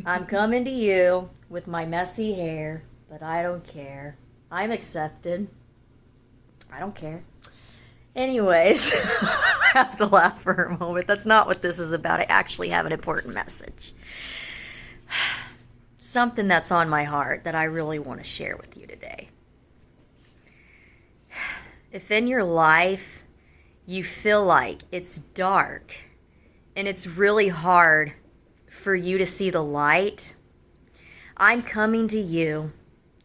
I'm coming to you with my messy hair, but I don't care. I'm accepted. I don't care. Anyways, I have to laugh for a moment. That's not what this is about. I actually have an important message. Something that's on my heart that I really want to share with you today. If in your life you feel like it's dark and it's really hard for you to see the light, I'm coming to you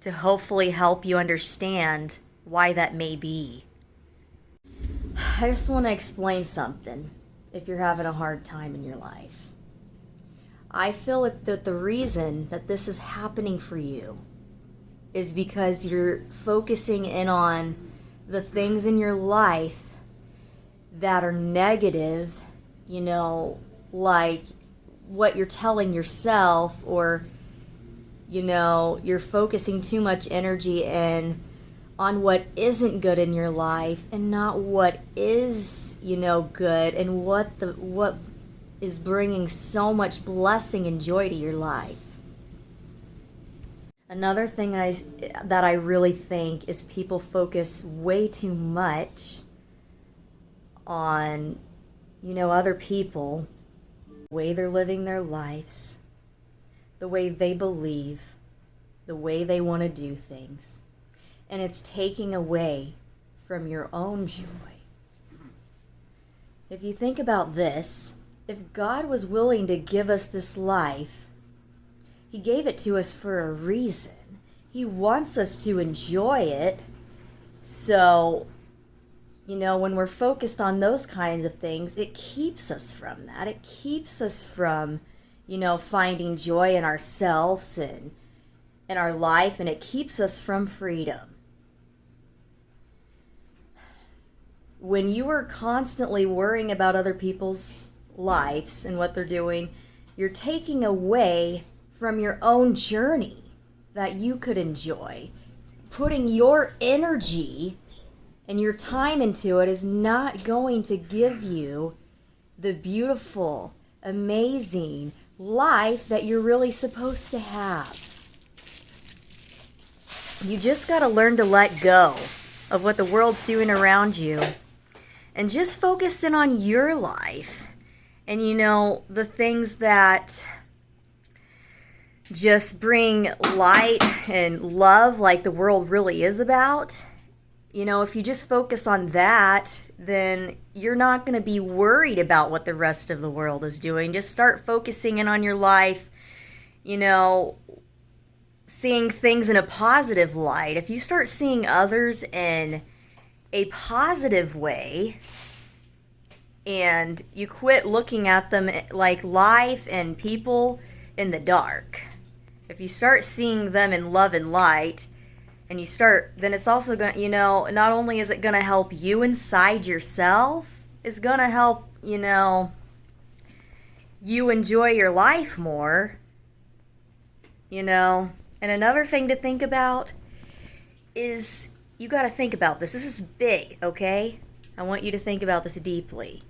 to hopefully help you understand why that may be. I just want to explain something if you're having a hard time in your life. I feel that the reason that this is happening for you is because you're focusing in on the things in your life that are negative, like what you're telling yourself, or you're focusing too much energy on what isn't good in your life and not what is good, and what is bringing so much blessing and joy to your life. Another thing that I really think is people focus way too much on other people, the way they're living their lives, the way they believe, the way they want to do things. And it's taking away from your own joy. If you think about this, if God was willing to give us this life, He gave it to us for a reason. He wants us to enjoy it. So, when we're focused on those kinds of things, it keeps us from that. It keeps us from, finding joy in ourselves and in our life, and it keeps us from freedom. When you are constantly worrying about other people's lives and what they're doing, you're taking away from your own journey that you could enjoy. Putting your energy and your time into it is not going to give you the beautiful, amazing life that you're really supposed to have. You just got to learn to let go of what the world's doing around you and just focus in on your life. And the things that just bring light and love, like the world really is about. If you just focus on that, then you're not going to be worried about what the rest of the world is doing. Just start focusing in on your life, seeing things in a positive light. If you start seeing others in a positive way, and you quit looking at them like life and people in the dark. If you start seeing them in love and light, and then it's also going to, not only is it going to help you inside yourself, it's going to help, you enjoy your life more, And another thing to think about is, you got to think about this. This is big, okay? I want you to think about this deeply.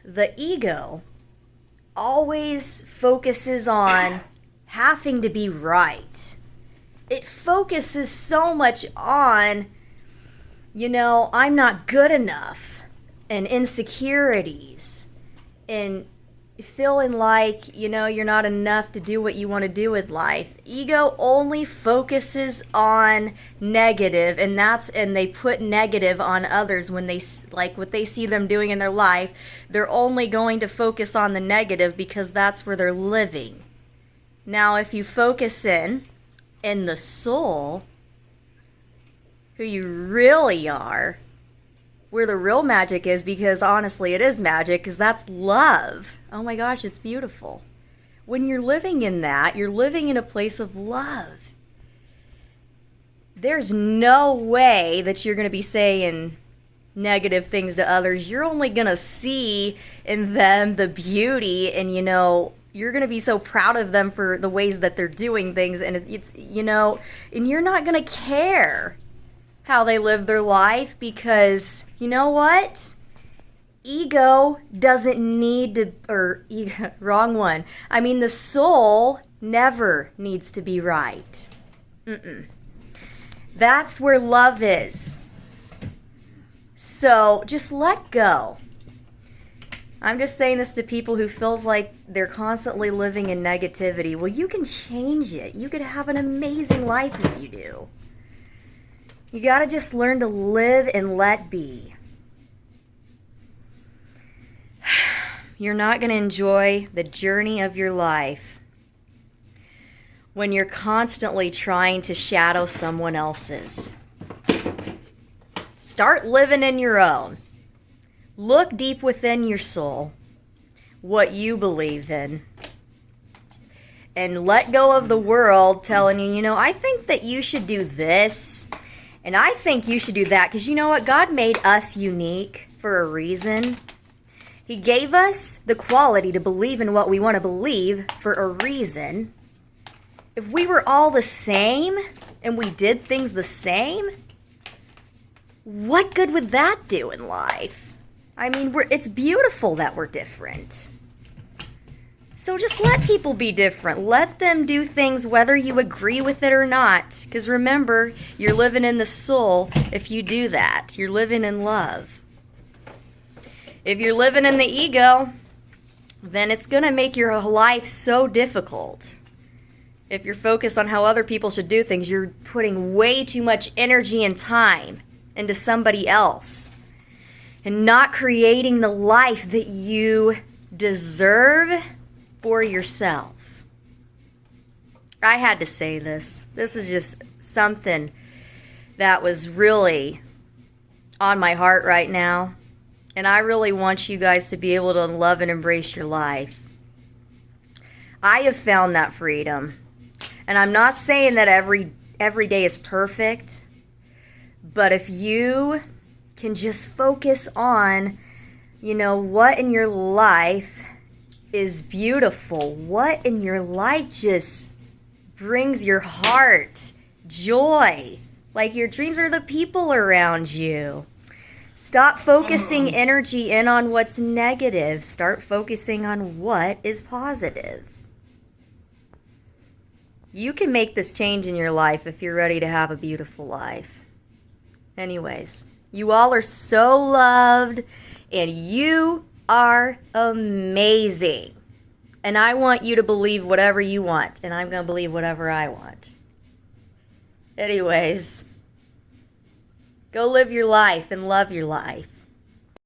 The ego always focuses on having to be right. It focuses so much on, I'm not good enough, and insecurities, and feeling like, you're not enough to do what you want to do with life. Ego only focuses on negative, and they put negative on others when they, like what they see them doing in their life. They're only going to focus on the negative because that's where they're living. Now, if you focus in the soul, who you really are, where the real magic is, because honestly it is magic, because that's love. Oh my gosh, it's beautiful. When you're living in that, you're living in a place of love. There's no way that you're going to be saying negative things to others. You're only going to see in them the beauty, and you're going to be so proud of them for the ways that they're doing things, and it's and you're not going to care how they live their life, because you know what? ego doesn't need to, wrong one. I mean, the soul never needs to be right. That's where love is. So just let go. I'm just saying this to people who feels like they're constantly living in negativity. Well, you can change it. You could have an amazing life if you do. You gotta just learn to live and let be. You're not gonna enjoy the journey of your life when you're constantly trying to shadow someone else's. Start living in your own. Look deep within your soul, what you believe in. And let go of the world telling you, I think that you should do this, and I think you should do that. Because you know what? God made us unique for a reason. He gave us the quality to believe in what we want to believe for a reason. If we were all the same and we did things the same, what good would that do in life? I mean, it's beautiful that we're different. So just let people be different. Let them do things whether you agree with it or not. Because remember, you're living in the soul if you do that. You're living in love. If you're living in the ego, then it's going to make your life so difficult. If you're focused on how other people should do things, you're putting way too much energy and time into somebody else and not creating the life that you deserve for yourself. I had to say this. This is just something that was really on my heart right now. And I really want you guys to be able to love and embrace your life. I have found that freedom. And I'm not saying that every day is perfect. But if you can just focus on, what in your life is beautiful, what in your life just brings your heart joy, like your dreams are the people around you. Stop focusing energy in on what's negative. Start focusing on what is positive. You can make this change in your life if you're ready to have a beautiful life. Anyways, you all are so loved, and you are amazing. And I want you to believe whatever you want, and I'm going to believe whatever I want. Anyways, go live your life and love your life.